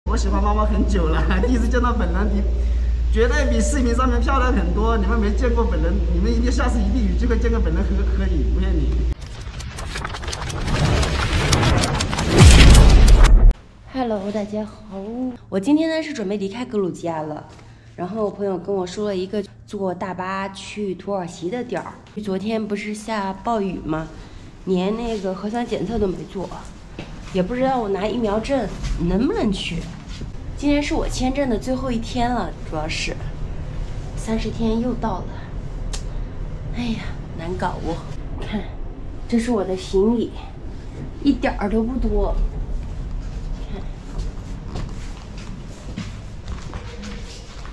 我喜欢猫猫很久了，第一次见到本人，绝对比视频上面漂亮很多。你们没见过本人，你们下次一定有机会见个本人合影，不骗你。Hello， 大家好，我今天呢是准备离开格鲁吉亚了，然后我朋友跟我说了一个坐大巴去土耳其的点儿。昨天不是下暴雨吗？连那个核酸检测都没做，也不知道我拿疫苗证能不能去。今天是我签证的最后一天了，主要是30天又到了，哎呀，难搞哦。看，这是我的行李，一点儿都不多。看，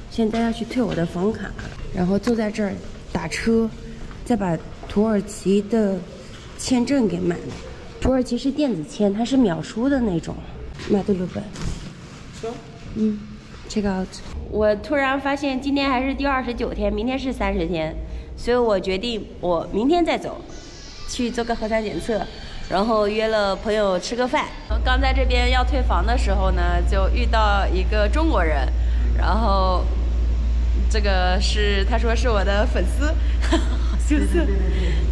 现在要去退我的房卡，然后坐在这儿打车，再把土耳其的签证给买了。土耳其是电子签，它是秒输的那种。买的日本。check out。我突然发现今天还是第29天，明天是30天，所以我决定我明天再走，去做个核酸检测，然后约了朋友吃个饭。刚在这边要退房的时候呢，就遇到一个中国人，然后这个是他说是我的粉丝，好羞涩。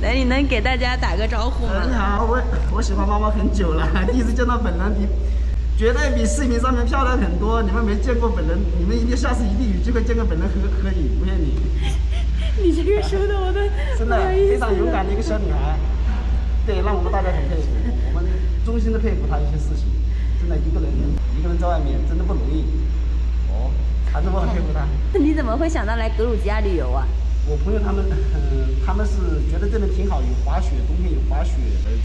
来，你能给大家打个招呼吗？你好，我喜欢猫猫很久了，第一次见到本人，绝对比视频上面漂亮很多。你们没见过本人，你们下次一定有机会见个本人合影，不骗你。你这个说的我的真的非常勇敢的一个小女孩，对，让我们大家很佩服，我们衷心的佩服她一些事情。真的一个人在外面真的不容易。哦，反正我很佩服她。你怎么会想到来格鲁吉亚旅游啊？我朋友他们是觉得这边挺好，有滑雪，冬天有滑雪，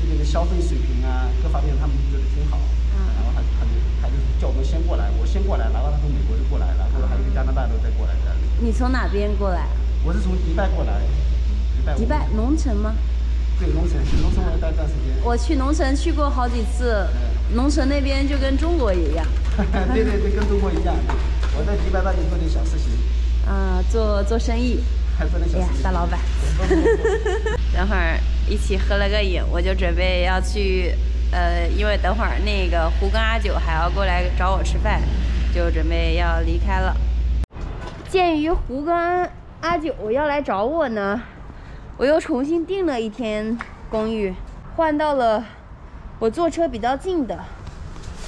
这边的消费水平啊，各方面他们觉得挺好。然后他就叫我们先过来，我先过来，然后他从美国就过来，然后还有一个加拿大的再过来的。你从哪边过来？我是从迪拜过来。迪拜农城吗？对，农城我也待段时间。我去农城去过好几次，农城那边就跟中国一样。对，跟中国一样。我在迪拜那里做点小事情。做生意。还做点小事情。大老板。等会儿一起喝了个饮，我就准备要去。因为等会儿那个胡跟阿九还要过来找我吃饭，就准备要离开了。鉴于胡跟阿九要来找我呢，我又重新订了1天公寓，换到了我坐车比较近的，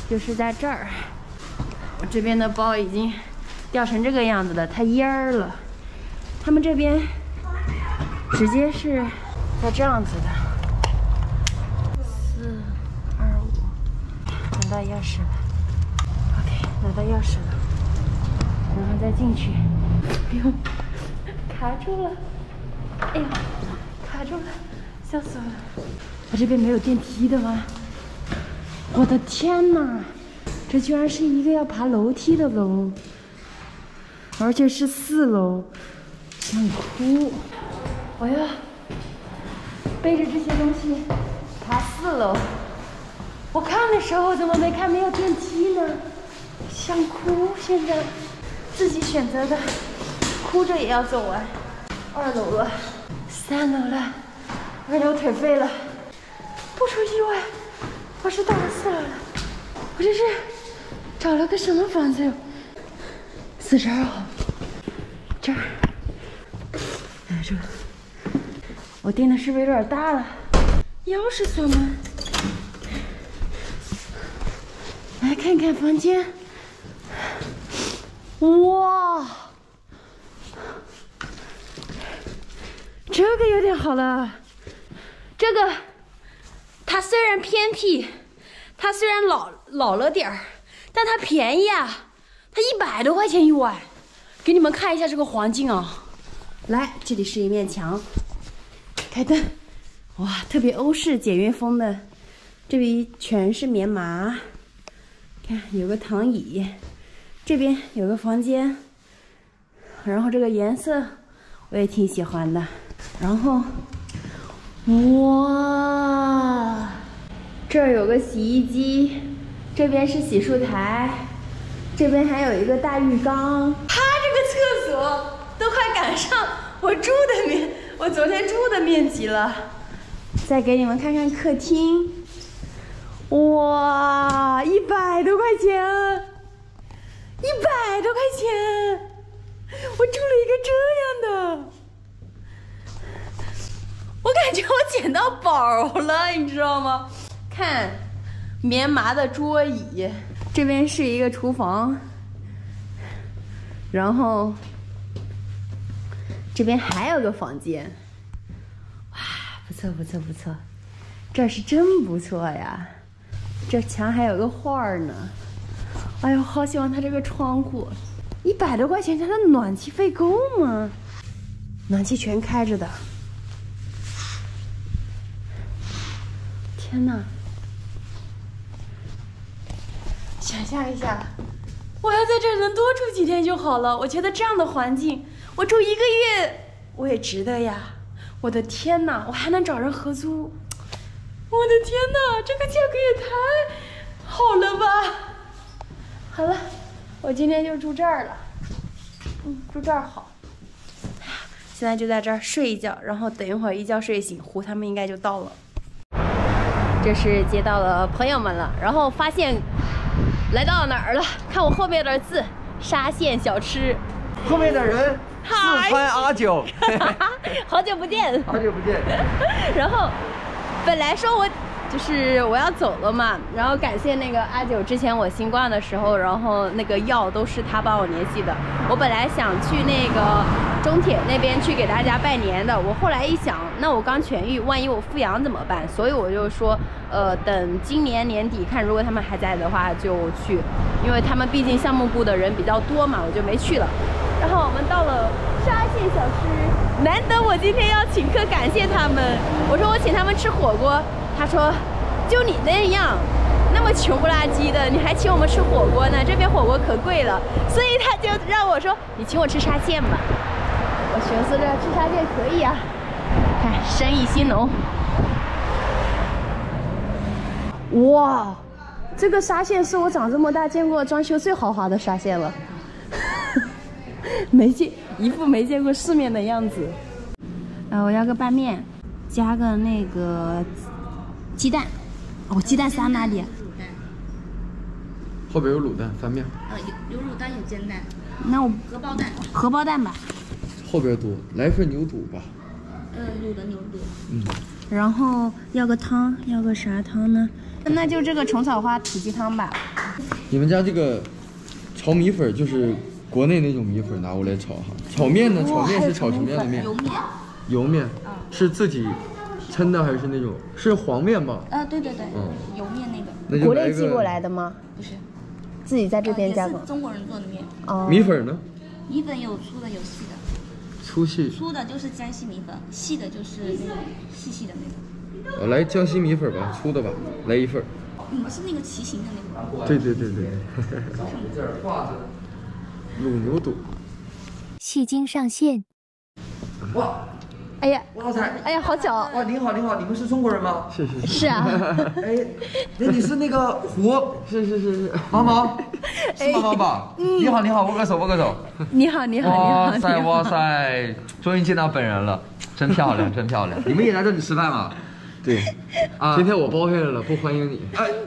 就是在这儿。我这边的包已经掉成这个样子了，它蔫儿了。他们这边直接是在这样子的。拿到钥匙了 ，OK， 拿到钥匙了，然后再进去。哎呦，卡住了！哎呦，卡住了，笑死我了！我这边没有电梯的吗？我的天哪，这居然是一个要爬楼梯的楼，而且是4楼，想哭！我要背着这些东西爬4楼。我看的时候怎么没看没有电梯呢？想哭！现在自己选择的，哭着也要走完。2楼了，3楼了，2楼腿废了。不出意外，我是到了4楼了。我这是找了个什么房子？42号，这儿。哎，这个我订的是不是有点大了？钥匙锁门。来看看房间，哇，这个有点好了。这个它虽然偏僻，它虽然老了点儿，但它便宜啊，它100多块钱一晚。给你们看一下这个环境啊，来，这里是一面墙，开灯，哇，特别欧式简约风的，这里全是棉麻。看，有个躺椅，这边有个房间，然后这个颜色我也挺喜欢的。然后，哇，这儿有个洗衣机，这边是洗漱台，这边还有一个大浴缸。它这个厕所都快赶上我昨天住的面积了。再给你们看看客厅。哇，100多块钱，到宝了，你知道吗？看，棉麻的桌椅，这边是一个厨房，然后这边还有个房间，哇，不错不错不错，这是真不错呀。这墙还有个画呢，哎呦，好喜欢它这个窗户，100多块钱，它的暖气费够吗？暖气全开着的，天哪！想象一下，我要在这儿能多住几天就好了。我觉得这样的环境，我住1个月我也值得呀！我的天哪，我还能找人合租，我的天哪，这个价格也太好了吧！好了，我今天就住这儿了。住这儿好。现在就在这儿睡一觉，然后等一会儿一觉睡醒，胡他们应该就到了。这是接到了朋友们了，然后发现来到哪儿了？看我后面的字，沙县小吃。后面的人，四川阿九，好久不见，好久不见。然后本来说我要走了嘛，然后感谢那个阿九，之前我新冠的时候，然后那个药都是他帮我联系的。我本来想去那个中铁那边去给大家拜年的，我后来一想，那我刚痊愈，万一我复阳怎么办？所以我就说，等今年年底看，如果他们还在的话就去，因为他们毕竟项目部的人比较多嘛，我就没去了。然后我们到了沙县小吃，难得我今天要请客感谢他们，我说我请他们吃火锅。他说：“就你那样，那么穷不拉几的，你还请我们吃火锅呢？这边火锅可贵了。”所以他就让我说：“你请我吃沙县吧。”我寻思着吃沙县可以啊，看生意兴隆。哇，这个沙县是我长这么大见过装修最豪华的沙县了，一副没见过世面的样子。我要个拌面，加个那个。鸡蛋，鸡蛋撒哪里？后边有卤蛋翻面。有卤蛋有煎蛋。那我荷包蛋吧。后边多，来份牛肚吧。卤的牛肚。然后要个汤，要个啥汤呢？那就这个虫草花土鸡汤吧。你们家这个炒米粉就是国内那种米粉拿过来炒哈？炒面呢？炒面是炒什么样的面？油面。油面。是自己抻的还是那种？是黄面吧？对对对，油面那个。国内寄过来的吗？不是，自己在这边加工。也是中国人做的面。米粉呢？米粉有粗的有细的。粗细。粗的就是江西米粉，细的就是那种细细的那种。来江西米粉吧，粗的吧，来1份。你们是那个骑行的那个？对。卤牛肚。戏精上线。哇！哎呀，哇塞！哎呀，好巧！哇，您好，你们是中国人吗？是啊。哎，那你是那个胡？是。毛毛，是毛毛吧？你好，握个手。你好。哇塞！终于见到本人了，真漂亮。你们也来这里吃饭吗？对。今天我包下来了，不欢迎你。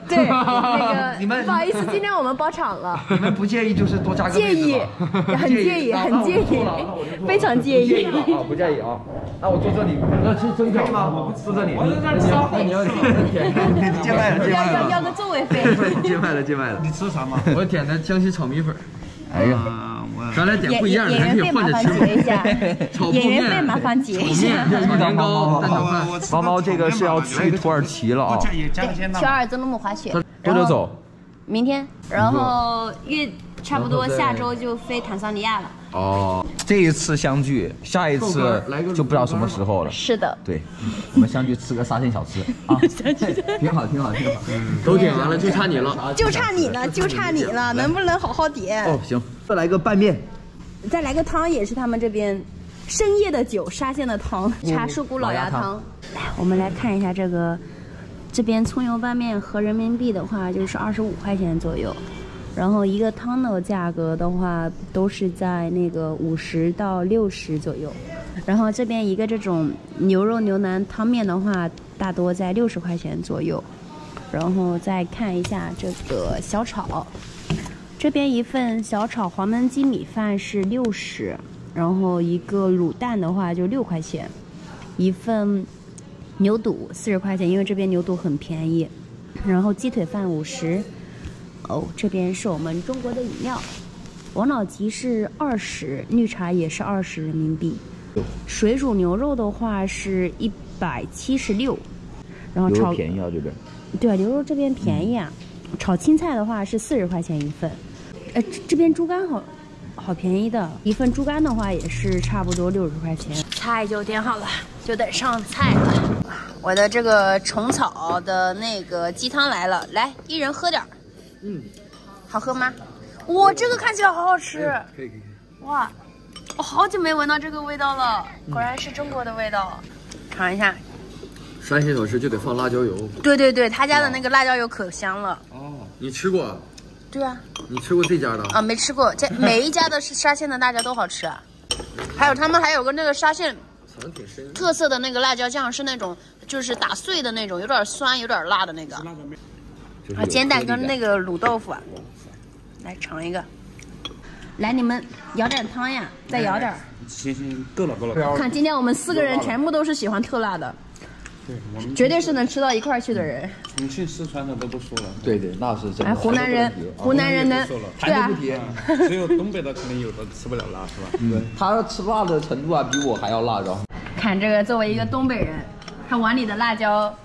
对，那个你们不好意思，今天我们包场了。你们不介意就是多加个介意，很介意，非常介意。不介意啊。那我坐这里，要吃蒸饺吗？我坐这里。你要见麦了。要个座位费。见麦了。你吃啥吗？我点的江西炒米粉。哎呀，咱俩点不一样的，演员费麻烦结一下。演员费麻烦结一下。炒年糕、蛋炒饭。毛毛这个是要去土耳其了啊！去阿尔兹鲁姆滑雪。多久走？明天，然后差不多下周就飞坦桑尼亚了。哦，这一次相聚，下一次就不知道什么时候了。是的，对，我们相聚吃个沙县小吃啊，挺好。都点完了，就差你了，能不能好好点？哦，行，再来个拌面，再来个汤，也是他们这边深夜的酒，沙县的汤，茶树菇老鸭汤。来，我们来看一下这边葱油拌面合人民币的话就是25块钱左右。然后一个汤的价格的话，都是在那个50到60左右。然后这边一个这种牛肉牛腩汤面的话，大多在60块钱左右。然后再看一下这个小炒，这边一份小炒黄焖鸡米饭是60，然后一个卤蛋的话就6块钱，一份牛肚40块钱，因为这边牛肚很便宜。然后鸡腿饭50。哦，这边是我们中国的饮料，王老吉是20，绿茶也是20人民币。水煮牛肉的话是176，然后炒便宜啊这边。对啊，牛肉这边便宜啊。炒青菜的话是40块钱一份。这边猪肝好便宜的，一份猪肝的话也是差不多60块钱。菜就点好了，就等上菜了。我的这个虫草的那个鸡汤来了，来一人喝点儿。好喝吗？哇，这个看起来好好吃。可以。哇，我好久没闻到这个味道了，果然是中国的味道。尝一下。沙县小吃就得放辣椒油。对，他家的那个辣椒油可香了。哦，你吃过？对啊。你吃过这家的？啊，没吃过。这每一家的沙县的辣椒都好吃啊。还有他们还有个那个沙县特色的那个辣椒酱，是那种就是打碎的那种，有点酸有点辣的那个。煎蛋跟那个卤豆腐啊，来尝一个。来，你们舀点汤呀，再舀点。行，够了。看今天我们4个人全部都是喜欢特辣的。对，我们绝对是能吃到一块去的人。重庆、四川的都不说了。对，那是真的。湖南人能，对啊，只有东北的可能有的吃不了辣，是吧？他吃辣的程度啊，比我还要辣，然后。看这个，作为一个东北人，他碗里的辣椒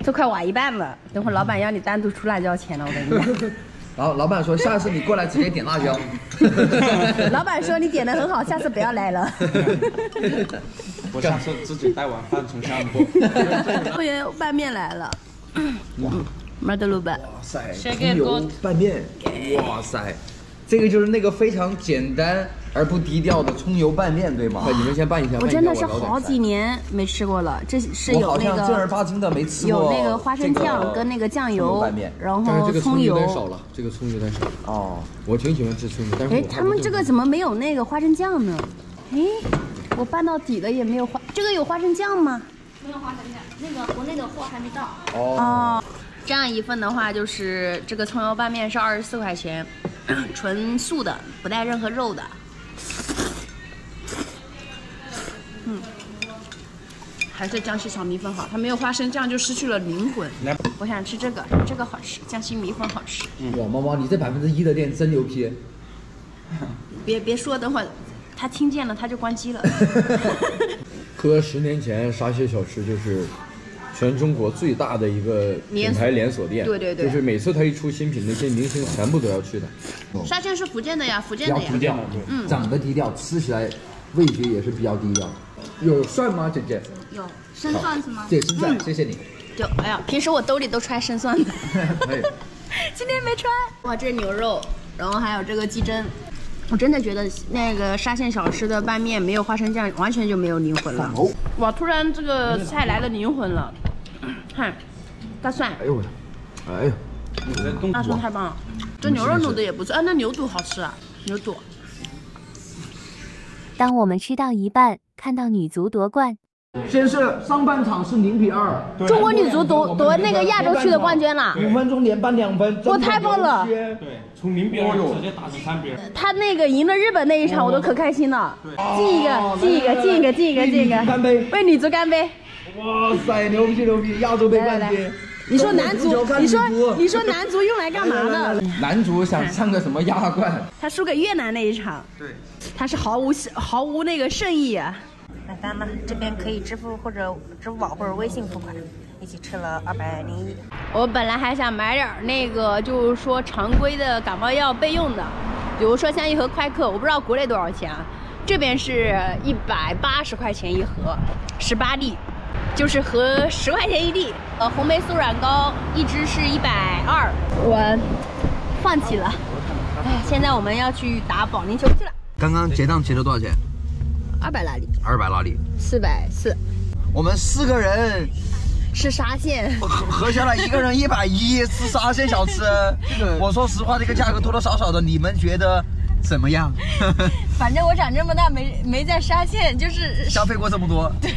都快挖一半了。等会老板要你单独出辣椒钱了，我跟你讲。然后老板说，下次你过来直接点辣椒。老板说你点的很好，下次不要来了。我下次自己带碗饭从厦门过。会员拌面来了。马德鲁板。哇塞，葱油拌面。哇塞，这个就是那个非常简单而不低调的葱油拌面，对吗？你们先拌一下。我真的是好几年没吃过了，这是有那个正儿八经的没吃过。有那个花生酱跟那个酱油拌面，然后葱油。这个葱有点少。哦，我挺喜欢吃葱的，但是他们这个怎么没有那个花生酱呢？我拌到底了也没有这个有花生酱吗？没有花生酱，那个国内的货还没到。哦，这样一份的话就是这个葱油拌面是24块钱，纯素的，不带任何肉的。还是江西炒米粉好，它没有花生酱就失去了灵魂。我想吃这个好吃，江西米粉好吃。哇，猫猫，你这1%的店真牛批！别说，等会儿他听见了他就关机了。搁10年前，沙县小吃就是全中国最大的一个品牌连锁店。对，就是每次他一出新品，那些明星全部都要去的。沙县是福建的呀，福建的呀。福建的，长得低调，吃起来味觉也是比较低调。有蒜吗，姐姐？有生蒜是吗？对，生蒜，谢谢你。就哎呀，平时我兜里都揣生蒜的。今天没揣。哇，这是牛肉，然后还有这个鸡胗。我真的觉得那个沙县小吃的拌面没有花生酱，完全就没有灵魂了。哇，突然这个菜来了灵魂了。看，大蒜。哎呦我的，哎呦，大蒜太棒了。这牛肉卤的也不错，那牛肚好吃啊，牛肚。当我们吃到一半，看到女足夺冠。先是上半场是0比2，中国女足夺那个亚洲区的冠军了。5分钟连扳2分，哇，太棒了！对，从0比2直接打成3比2。他那个赢了日本那一场，我都可开心了。进一个，干杯！为女足干杯！哇塞，牛逼！亚洲杯冠军。你说男足，你说男足用来干嘛的？男足想上个什么亚冠？他输给越南那一场，对，他是毫无那个胜意啊。买单了，这边可以支付或者支付宝或者微信付款，一起吃了201。我本来还想买点那个，就是说常规的感冒药备用的，比如说像一盒快克，我不知道国内多少钱啊，这边是180块钱一盒，18粒。就是合10块钱一粒。红霉素软膏一支是120，我放弃了。哎，现在我们要去打保龄球去了。刚刚结账结了多少钱？200拉里。200拉里。440。我们4个人吃沙县，合下来1个人110，吃沙县小吃。我说实话，这个价格多多少少的，你们觉得怎么样？反正我长这么大没在沙县就是消费过这么多。对。